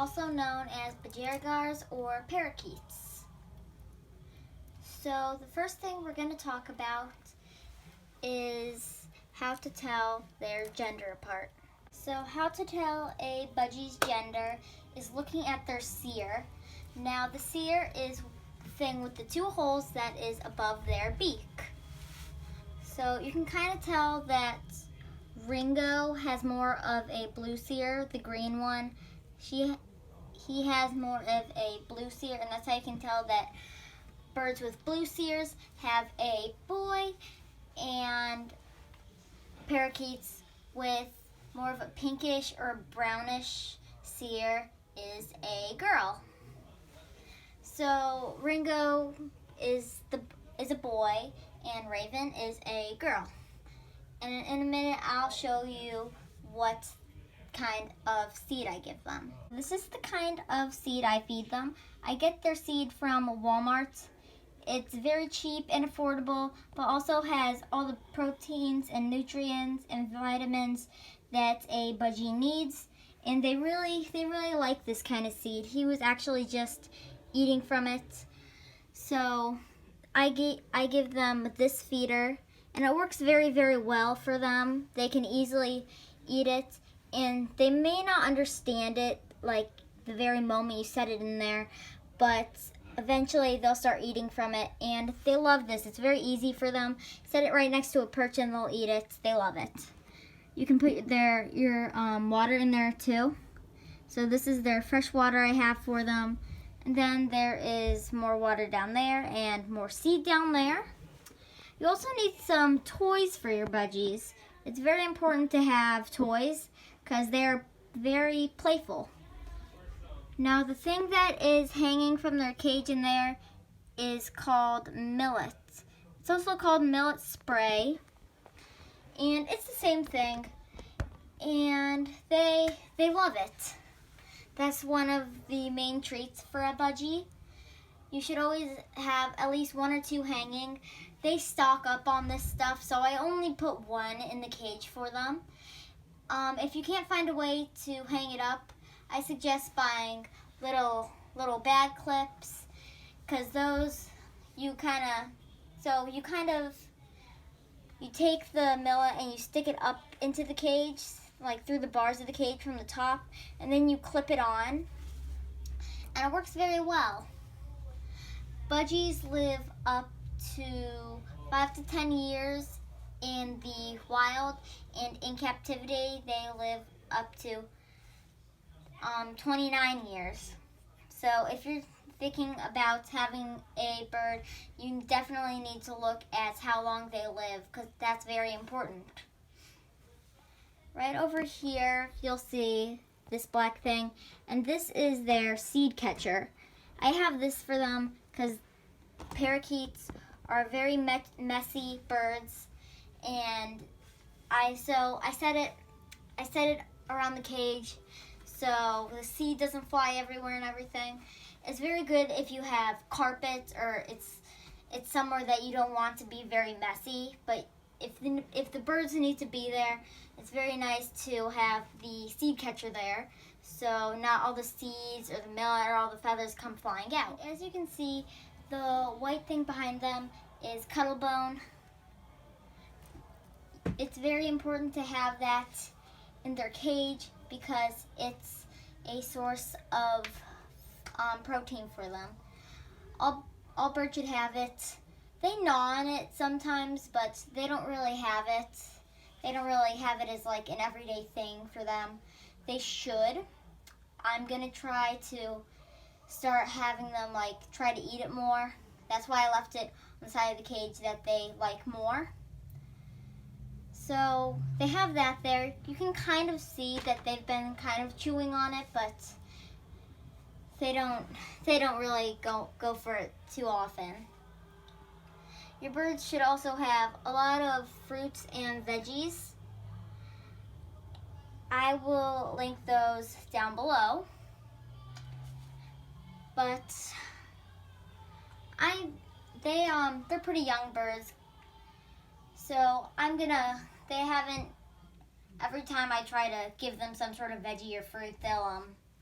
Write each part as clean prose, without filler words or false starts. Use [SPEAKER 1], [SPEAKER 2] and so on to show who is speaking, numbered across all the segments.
[SPEAKER 1] also known as budgies or parakeets. So the first thing we're going to talk about is how to tell their gender apart. So how to tell a budgie's gender is looking at their cere. Now the cere is the thing with the two holes that is above their beak. So you can kind of tell that Ringo has more of a blue cere, the green one. He has more of a blue cere, and that's how you can tell that birds with blue ceres have a boy, and parakeets with more of a pinkish or brownish cere is a girl. So Ringo is a boy, and Raven is a girl. And in a minute, I'll show you what kind of seed I give them. This is the kind of seed I feed them. I get their seed from Walmart. It's very cheap and affordable, but also has all the proteins and nutrients and vitamins that a budgie needs. And they really like this kind of seed. He was actually just eating from it. So I give them this feeder, and it works very well for them. They can easily eat it, and they may not understand it like the very moment you set it in there, but eventually they'll start eating from it, and they love this. It's very easy for them. Set it right next to a perch and they'll eat it. They love it. You can put your water in there too. So this is their fresh water I have for them. And then there is more water down there and more seed down there. You also need some toys for your budgies. It's very important to have toys because they're very playful. Now the thing that is hanging from their cage in there is called millet. It's also called millet spray, and it's the same thing, and they love it. That's one of the main treats for a budgie. You should always have at least one or two hanging. They stock up on this stuff, so I only put one in the cage for them. If you can't find a way to hang it up, I suggest buying little bag clips, because those you take the millet and you stick it up into the cage, like through the bars of the cage from the top, and then you clip it on, and it works very well. Budgies live up to 5 to 10 years in the wild, and in captivity they live up to 29 years. So if you're thinking about having a bird, you definitely need to look at how long they live, because that's very important. Right over here you'll see this black thing, and this is their seed catcher. I have this for them because parakeets are very messy birds, and I set it around the cage so the seed doesn't fly everywhere and everything. It's very good if you have carpet, or it's somewhere that you don't want to be very messy, but if the birds need to be there, it's very nice to have the seed catcher there, so not all the seeds or the millet or all the feathers come flying out. As you can see, the white thing behind them is cuttlebone. It's very important to have that in their cage because it's a source of protein for them. All birds should have it. They gnaw on it sometimes, but they don't really have it. They don't really have it as like an everyday thing for them. They should. I'm gonna try to start having them try to eat it more. That's why I left it on the side of the cage that they like more. So they have that there. You can kind of see that they've been kind of chewing on it, but they don't really go for it too often. Your birds should also have a lot of fruits and veggies. I will link those down below. But they're pretty young birds. So every time I try to give them some sort of veggie or fruit,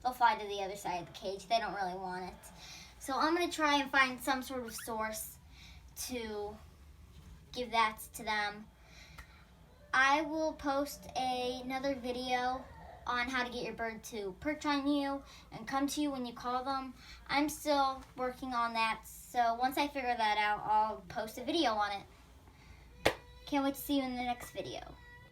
[SPEAKER 1] they'll fly to the other side of the cage. They don't really want it. So I'm going to try and find some sort of source to give that to them. I will post another video on how to get your bird to perch on you and come to you when you call them. I'm still working on that, so once I figure that out, I'll post a video on it. Can't wait to see you in the next video.